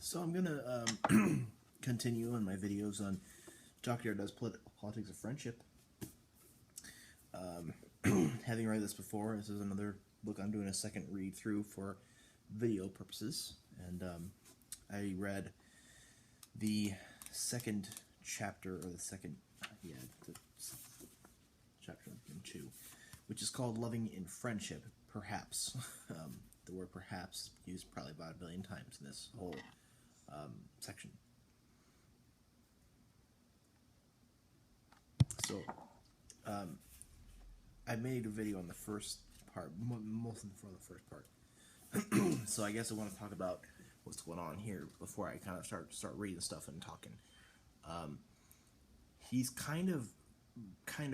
So I'm gonna continue on my videos on Jacques Derrida-Politics of Friendship. Having read this before, this is another book I'm doing a second read through for video purposes, and I read the second chapter, or the second, chapter in 2, which is called Loving in Friendship, Perhaps. The word perhaps used probably about 1 billion times in this whole section. So, I made a video on the first part, mostly for the first part. So I guess I want to talk about what's going on here before I kind of start reading stuff and talking. He's kind of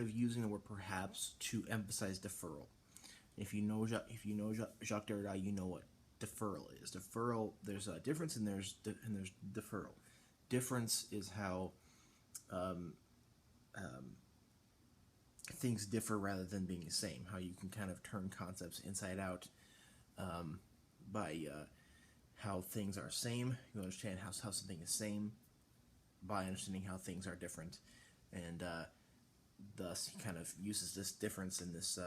using the word perhaps to emphasize deferral. If you know Jacques Derrida, you know what deferral is. Deferral, there's a difference, and there's deferral. Difference is how things differ rather than being the same. How you can kind of turn concepts inside out by how things are same. You understand how something is same by understanding how things are different, and thus he kind of uses this difference in this.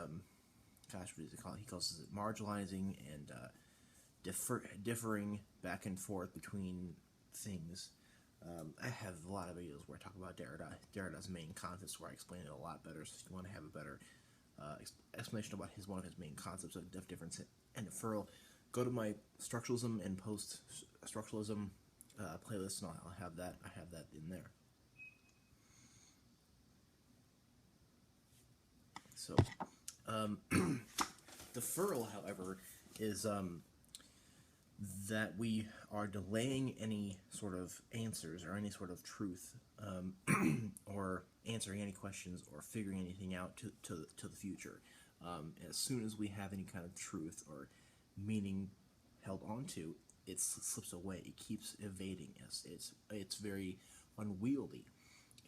Gosh, what does he call it? He calls it marginalizing and differing back and forth between things. I have a lot of videos where I talk about Derrida's main concepts, where I explain it a lot better. So if you want to have a better explanation about one of his main concepts of difference and deferral, go to my structuralism and post-structuralism playlist, and I'll have that. I have that in there. So. Deferral, however, is that we are delaying any sort of answers or any sort of truth, or answering any questions or figuring anything out to the future. As soon as we have any kind of truth or meaning held onto, it slips away. It keeps evading us. It's very unwieldy,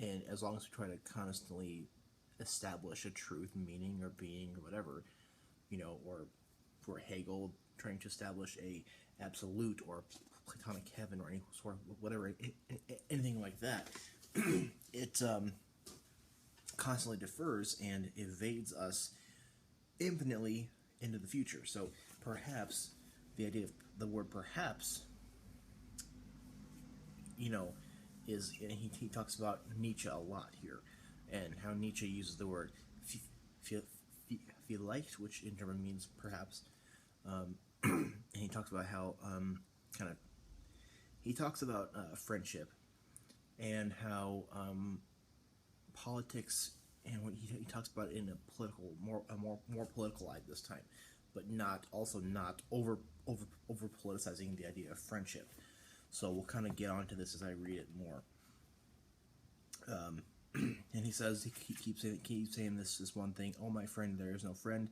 and as long as we try to constantly establish a truth, meaning, or being, or whatever, or for Hegel, trying to establish a absolute or Platonic heaven or any sort of whatever, anything like that, it constantly defers and evades us infinitely into the future. So perhaps the idea of the word perhaps, is, he talks about Nietzsche a lot here, and how Nietzsche uses the word vielleicht, which in German means perhaps, and he talks about how he talks about friendship, and how politics, and what he talks about it in a political, more political light this time, but not over politicizing the idea of friendship. So we'll kind of get onto this as I read it more. And he says, he keeps saying this one thing: "Oh, my friend, there is no friend,"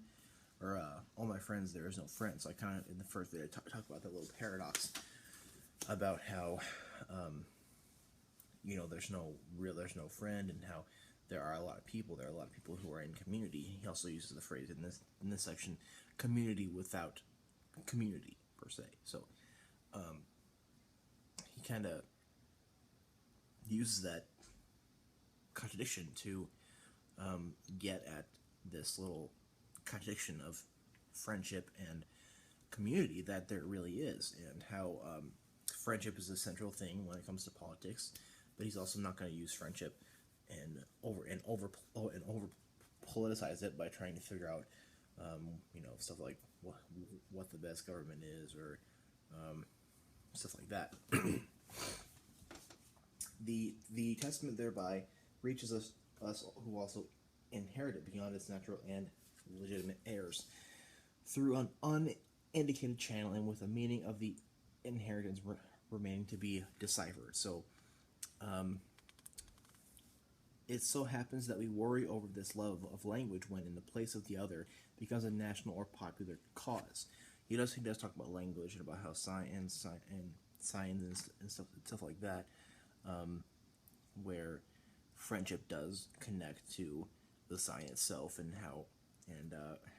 or "Oh, my friends, there is no friend." So I kind of, in the first video, talk about that little paradox about how, there's no friend, and how there are a lot of people. There are a lot of people who are in community. He also uses the phrase in this section, "community without community," per se. So he kind of uses that contradiction to get at this little contradiction of friendship and community that there really is, and how friendship is a central thing when it comes to politics, but he's also not going to use friendship and over politicize it by trying to figure out stuff like what the best government is, or stuff like that. The testament thereby reaches us who also inherit it beyond its natural and legitimate heirs, through an unindicated channel, and with a meaning of the inheritance remaining to be deciphered. So it so happens that we worry over this love of language when, in the place of the other, becomes a national or popular cause. He does talk about language, and about how science and stuff like that, where friendship does connect to the science itself, and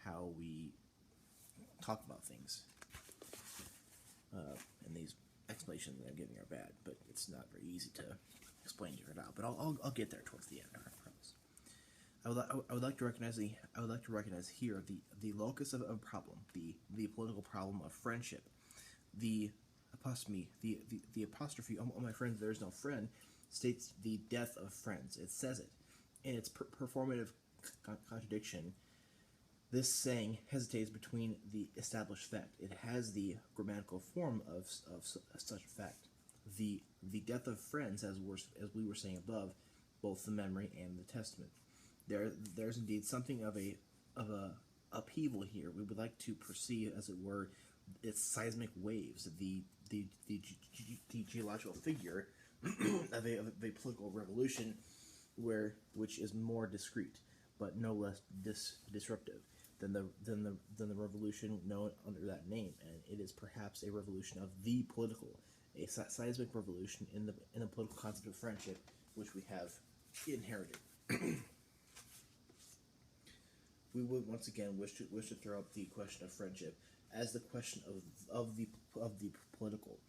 how we talk about things, and these explanations that I'm giving are bad, but it's not very easy to explain it out. But I'll get there towards the end. I promise. I would like to recognize here the locus of a problem, the political problem of friendship, the apostrophe. Oh my friends, there is no friend, states the death of friends. It says it in its performative contradiction. This saying hesitates between the established fact. It has the grammatical form of such a fact. The death of friends, as we were saying above, both the memory and the testament. There's indeed something of a upheaval here. We would like to perceive, as it were, its seismic waves, the geological figure of a political revolution, which is more discrete, but no less disruptive than the revolution known under that name, and it is perhaps a revolution of the political, a seismic revolution in the political concept of friendship, which we have inherited. We would once again wish to throw up the question of friendship as the question of the political.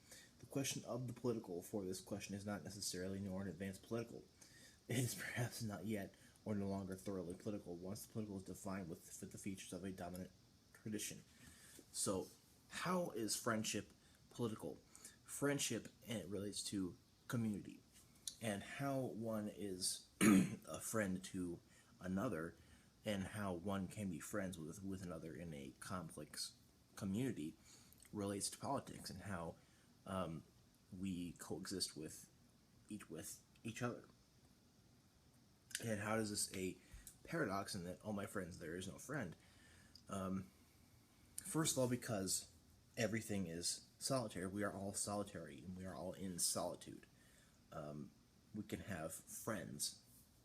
The question of the political for this question is not necessarily nor an advanced political. It is perhaps not yet or no longer thoroughly political once the political is defined with the features of a dominant tradition. So, how is friendship political? Friendship, and it relates to community, and how one is a friend to another, and how one can be friends with another in a complex community relates to politics, and how we coexist with each other. And how is this a paradox in that, oh my friends, there is no friend? First of all, because everything is solitary. We are all solitary, and we are all in solitude. We can have friends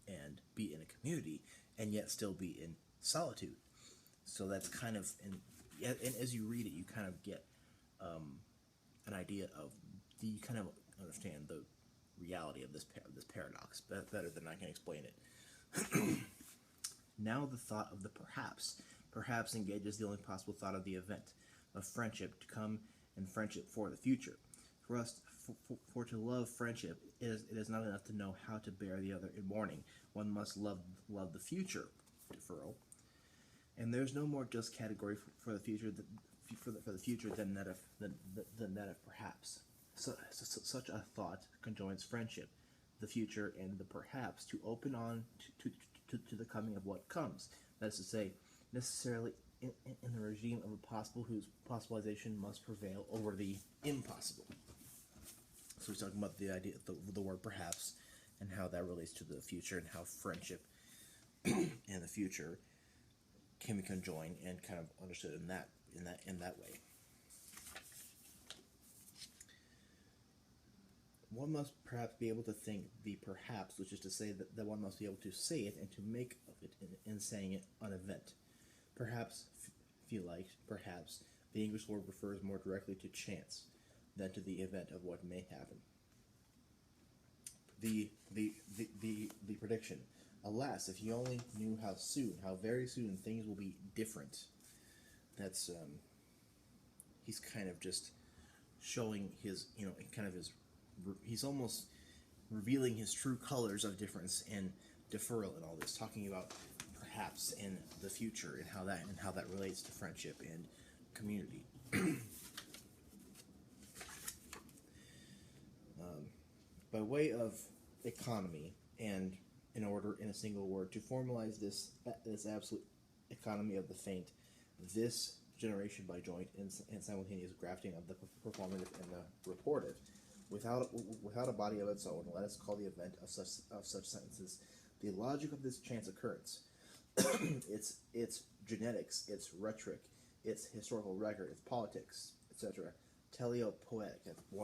and be in a community, and yet still be in solitude. So that's kind of, and as you read it, you kind of get an idea of you kind of understand the reality of this paradox better than I can explain it. Now the thought of the perhaps engages the only possible thought of the event of friendship to come and friendship for the future. For us, for to love friendship, it is not enough to know how to bear the other in mourning. One must love the future, deferral. And there's no more just category for the future for the future than that of perhaps. Such a thought conjoins friendship, the future, and the perhaps to open on to the coming of what comes. That is to say, necessarily in the regime of a possible whose possibilization must prevail over the impossible. So we're talking about the idea, the word perhaps, and how that relates to the future, and how friendship and the future can be conjoined and kind of understood in that way. One must perhaps be able to think the perhaps, which is to say that one must be able to say it and to make of it in saying it an event. Perhaps, feel like, perhaps, the English word refers more directly to chance than to the event of what may happen. The prediction. Alas, if you only knew how very soon things will be different. That's, he's kind of just showing his, he's almost revealing his true colors of difference and deferral and all this, talking about perhaps in the future and how that relates to friendship and community. By way of economy, and in order, in a single word, to formalize this absolute economy of the faint, this generation by joint and simultaneous grafting of the performative and the reportive, without a body of its own, let us call the event of such sentences the logic of this chance occurrence. its genetics, its rhetoric, its historical record, its politics, etc. Teleopoetic,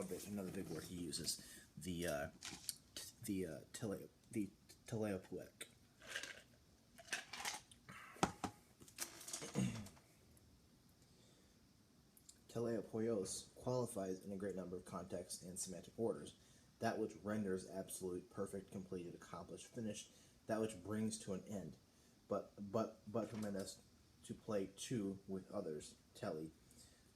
that's another big word he uses. The teleopoetic. Teleopoios qualifies in a great number of contexts and semantic orders. That which renders absolute, perfect, completed, accomplished, finished, that which brings to an end, but permit us to play two with others, tele,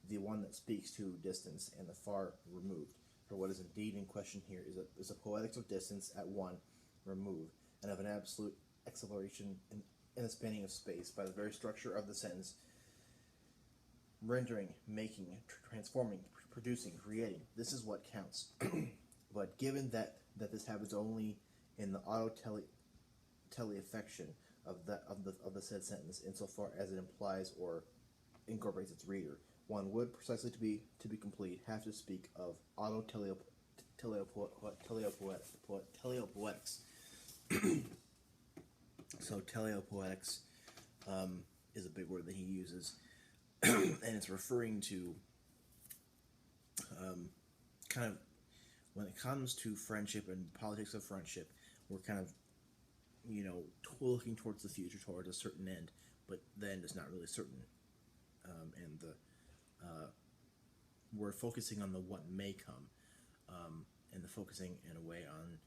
the one that speaks to distance and the far removed, For what is indeed in question here is a poetics of distance at one remove, and of an absolute acceleration in the spanning of space by the very structure of the sentence, rendering, making, transforming, producing, creating. This is what counts. But given that this happens only in the auto-teleaffection of the said sentence, insofar as it implies or incorporates its reader, one would, precisely to be complete, have to speak of teleopoetics. So teleopoetics is a big word that he uses, and it's referring to kind of, when it comes to friendship and politics of friendship, we're kind of, looking towards the future, towards a certain end, but the end is not really certain, and we're focusing on the what may come, and the focusing in a way on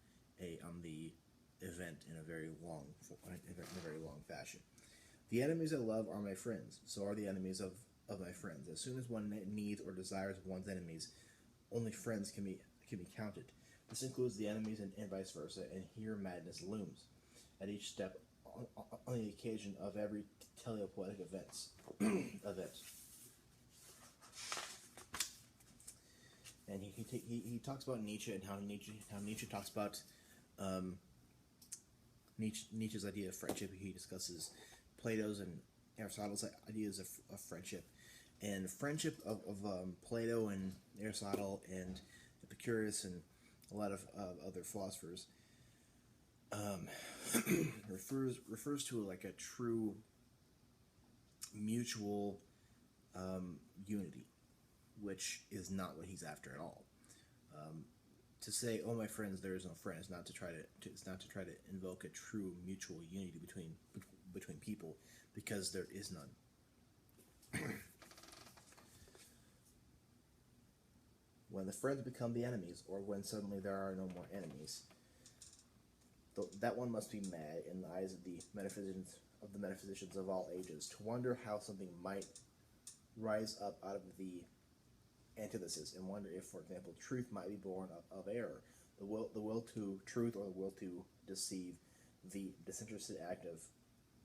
the event in a very long fashion. The enemies I love are my friends, so are the enemies of my friends. As soon as one needs or desires one's enemies, only friends can be counted. This includes the enemies and vice versa, and here madness looms at each step on the occasion of every teleopoetic event. And he talks about Nietzsche and how Nietzsche talks about Nietzsche's idea of friendship. He discusses Plato's and Aristotle's ideas of friendship, and friendship of Plato and Aristotle and Epicurus and a lot of other philosophers refers to like a true mutual unity, which is not what he's after at all. To say, "Oh, my friends, there is no friend," is not to try to invoke a true mutual unity between people, because there is none. When the friends become the enemies, or when suddenly there are no more enemies, that one must be mad in the eyes of the metaphysicians of all ages, to wonder how something might rise up out of the antithesis, and wonder if, for example, truth might be born of error, the will to truth, or the will to deceive, the disinterested act of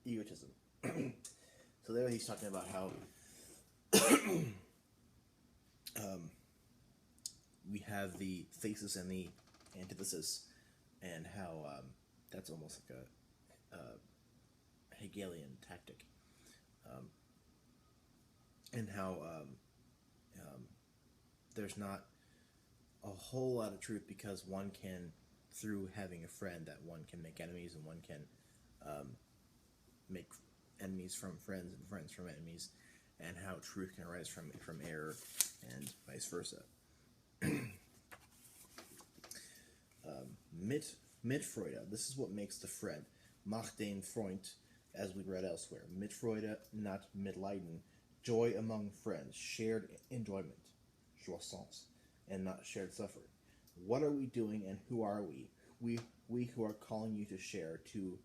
egotism. So there he's talking about how we have the thesis and the antithesis, and how that's almost like a Hegelian tactic, and how there's not a whole lot of truth, because one can, through having a friend, that one can make enemies, and one can make enemies from friends and friends from enemies, and how truth can arise from error, and vice versa. Mitfreude, this is what makes the friend. Macht den Freund, as we read elsewhere. Mitfreude, not Mitleiden. Joy among friends, shared enjoyment, jouissance, and not shared suffering. What are we doing, and who are we? We who are calling you to share, to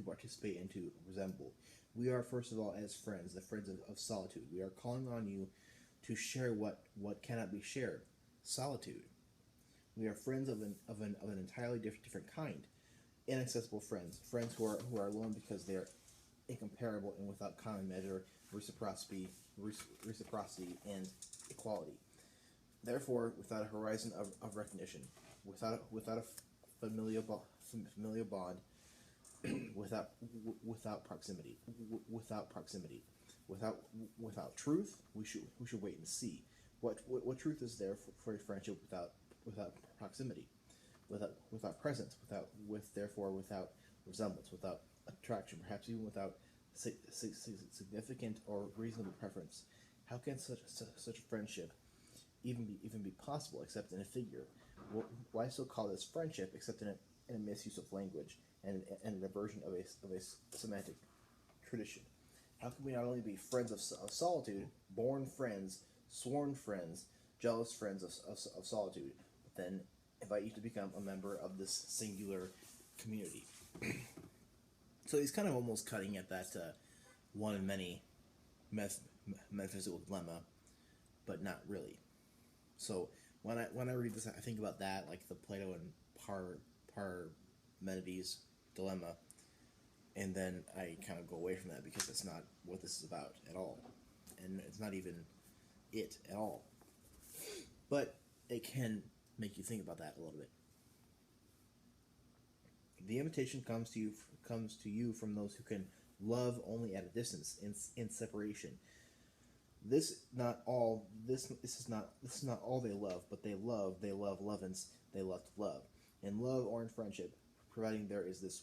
participate, and to resemble. We are, first of all, as friends, the friends of solitude. We are calling on you to share what cannot be shared, solitude. We are friends of an entirely different kind, inaccessible friends who are alone because they are incomparable and without common measure, reciprocity, and equality. Therefore, without a horizon of recognition, without a familial bond, without proximity, without truth, we should wait and see. What truth is there for a friendship without proximity, without presence, without resemblance, without attraction, perhaps even without significant or reasonable preference? How can such a friendship even be possible except in a figure? Why so call this friendship except in a misuse of language and an aversion of a semantic tradition? How can we not only be friends of solitude, born friends, sworn friends, jealous friends of solitude, but then invite you to become a member of this singular community? So he's kind of almost cutting at that one of many metaphysical dilemma, but not really. So when I read this, I think about that, like the Plato and Parmenides dilemma, and then I kind of go away from that because it's not what this is about at all, and it's not even it at all. But it can make you think about that a little bit. The invitation comes to you from those who can love only at a distance, in separation. This is not all they love, but they love lovance, they love to love. In love or in friendship, providing there is this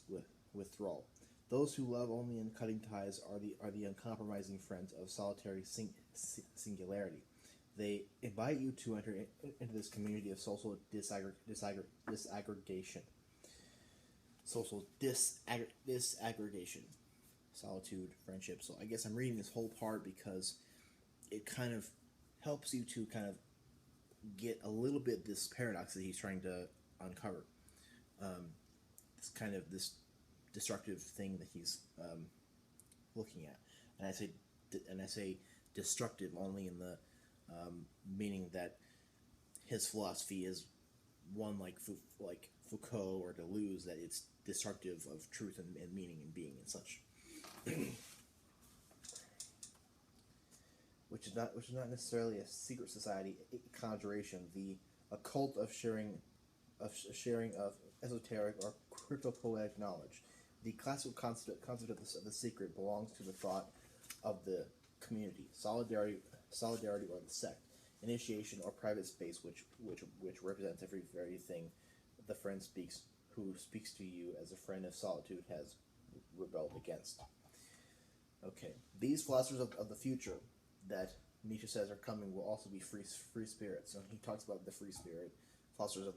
withdrawal. Those who love only in cutting ties are the uncompromising friends of solitary singularity. They invite you to enter into this community of social disaggregation. Social disaggregation. Solitude, friendship. So I guess I'm reading this whole part because it kind of helps you to kind of get a little bit this paradox that he's trying to uncover. This destructive thing that he's looking at, and I say destructive only in the meaning that his philosophy is one like Foucault or Deleuze, that it's destructive of truth and meaning and being and such. which is not necessarily a secret society conjuration, the occult of sharing of esoteric or cryptopoetic knowledge. The classical concept of the secret belongs to the thought of the community, solidarity or the sect, initiation or private space, which represents every very thing the friend who speaks to you as a friend of solitude has rebelled against. Okay, these philosophers of the future that Nietzsche says are coming will also be free spirits. So he talks about the free spirit, philosophers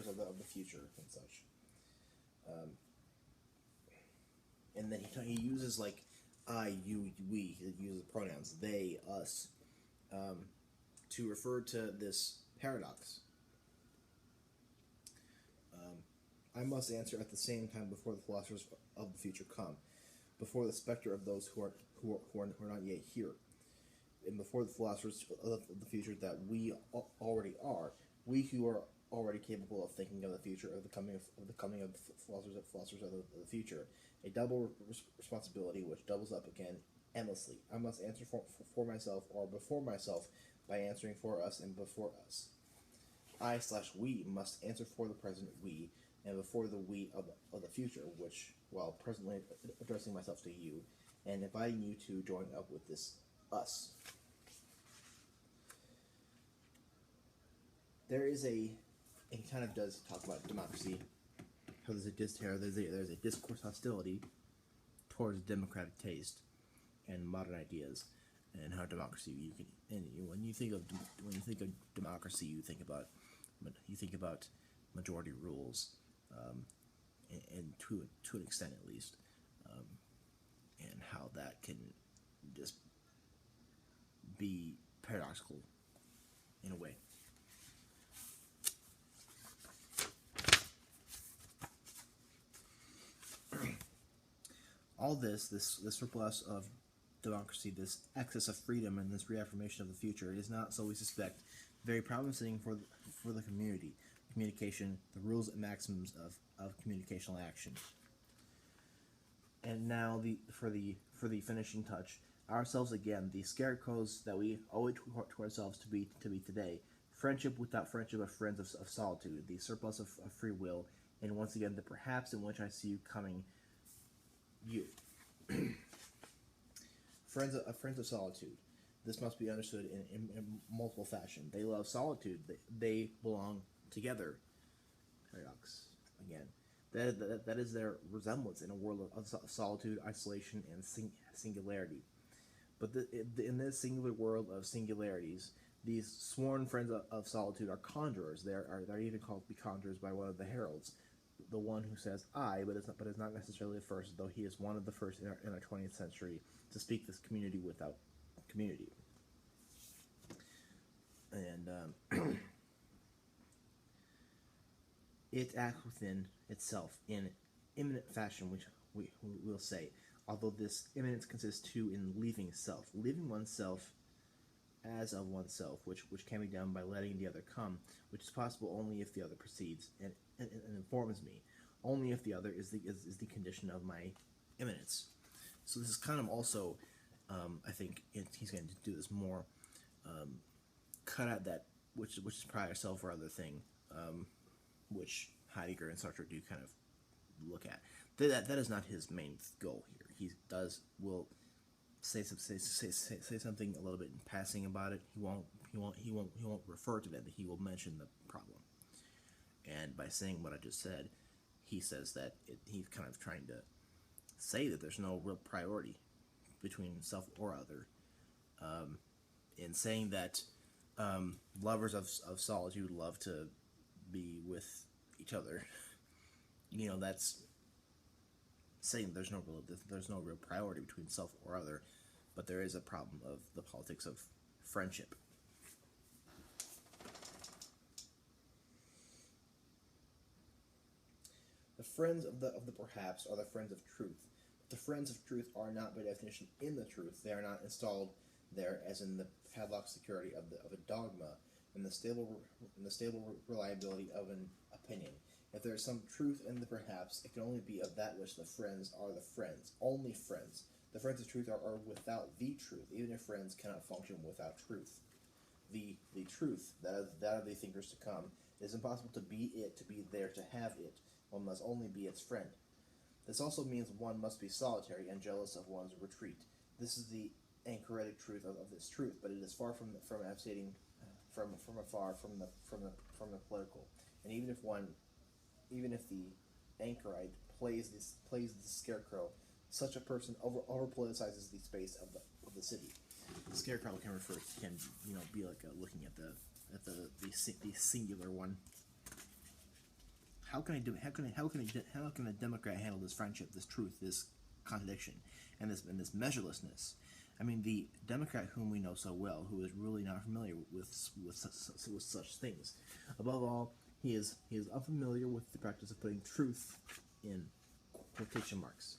of the future and such. And then he uses like I, you, we. He uses pronouns they, us, to refer to this paradox. I must answer at the same time before the philosophers of the future come, before the specter of those who are not yet here, and before the philosophers of the future that we already are, we who are already capable of thinking of the future, of the coming of the philosophers of the future, a double responsibility which doubles up again endlessly. I must answer for myself or before myself by answering for us and before us. I/we must answer for the present we and before the we of the future, which, while presently addressing myself to you and inviting you to join up with this us. There is and he kind of does talk about democracy, how there's a discourse hostility towards democratic taste and modern ideas, and how democracy when you think of democracy, you think about majority rules, and to an extent at least, and how that can just be paradoxical in a way. All this surplus of democracy, this excess of freedom, and this reaffirmation of the future is not, so we suspect, very promising for the communication, the rules and maxims of communicational action. And now for the finishing touch, ourselves again, the scarecrows that we owe it to ourselves to be today. Friendship without friendship of friends of solitude, the surplus of free will, and once again the perhaps in which I see you coming. You. friends of solitude. This must be understood in multiple fashion. They love solitude. They belong together. Paradox again. That is their resemblance in a world of solitude, isolation, and singularity. But in this singular world of singularities, these sworn friends of solitude are conjurers. They're even called to be conjurers by one of the heralds, the one who says I, but is not necessarily the first, though he is one of the first in our 20th century to speak this community without community. And it acts within itself in immanent fashion, which we will say, although this immanence consists too in leaving self. Leaving oneself as of oneself, which can be done by letting the other come, which is possible only if the other proceeds and informs me, only if the other is the condition of my immanence. So this is kind of also, I think he's going to do this more, cut out that which is prior self or other thing, which Heidegger and Sartre do kind of look at. That is not his main goal here. He will say something a little bit in passing about it. He won't refer to that. He will mention the problem. And by saying what I just said, he says that he's kind of trying to say that there's no real priority between self or other. In saying that lovers of solitude love to be with each other, that's saying there's no real priority between self or other, but there is a problem of the politics of friendship. The friends of the perhaps are the friends of truth. But the friends of truth are not by definition in the truth. They are not installed there as in the padlock security of a dogma and the stable reliability of an opinion. If there is some truth in the perhaps, it can only be of that which the friends are the friends, only friends. The friends of truth are without the truth, even if friends cannot function without truth. The truth, that of the thinkers to come, it is impossible to be it, to be there, to have it. One must only be its friend. This also means one must be solitary and jealous of one's retreat. This is the anchoretic truth of this truth, but it is far from abstating from afar from the political. And even if the anchorite plays the scarecrow, such a person over politicizes the space of the city. The scarecrow can be like looking at the singular one. How can a Democrat handle this friendship, this truth, this contradiction, and this measurelessness? I mean, the Democrat whom we know so well, who is really not familiar with such things. Above all, he is unfamiliar with the practice of putting truth in quotation marks.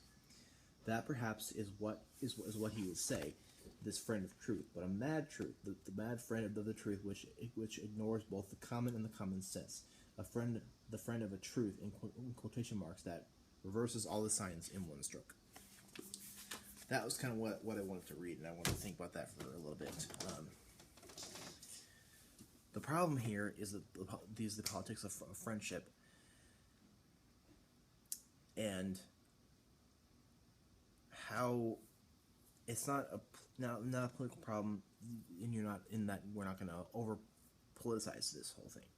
That perhaps is what he would say, this friend of truth, but a mad truth, the mad friend of the truth, which ignores both the common and the common sense. The friend of a truth in quotation marks that reverses all the signs in one stroke. That was kind of what I wanted to read, and I wanted to think about that for a little bit. The problem here is the politics of friendship, and how it's not a political problem, and you're not in that we're not going to over politicize this whole thing.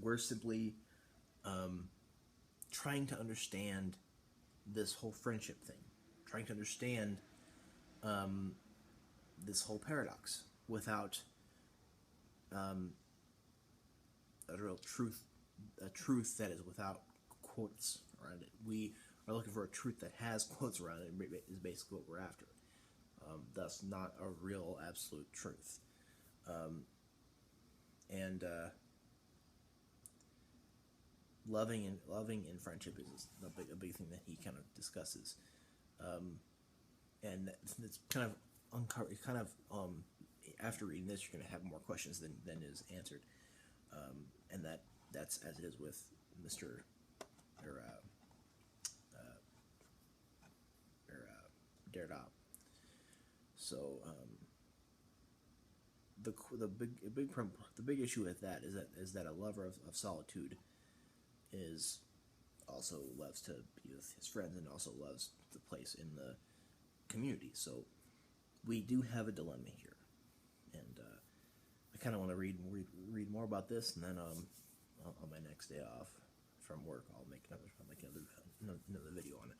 We're simply trying to understand this whole friendship thing, trying to understand this whole paradox without a real truth, a truth that is without quotes around it. We are looking for a truth that has quotes around it, is basically what we're after. Thus, not a real absolute truth. Loving and friendship is a big thing that he kind of discusses, and it's kind of after reading this, you're going to have more questions than is answered, and that's as it is with Mr. Derrida. So the big issue with that is that a lover of solitude also loves to be with his friends and also loves the place in the community. So we do have a dilemma here, and I kind of want to read more about this, and then on my next day off from work, I'll make another video on it.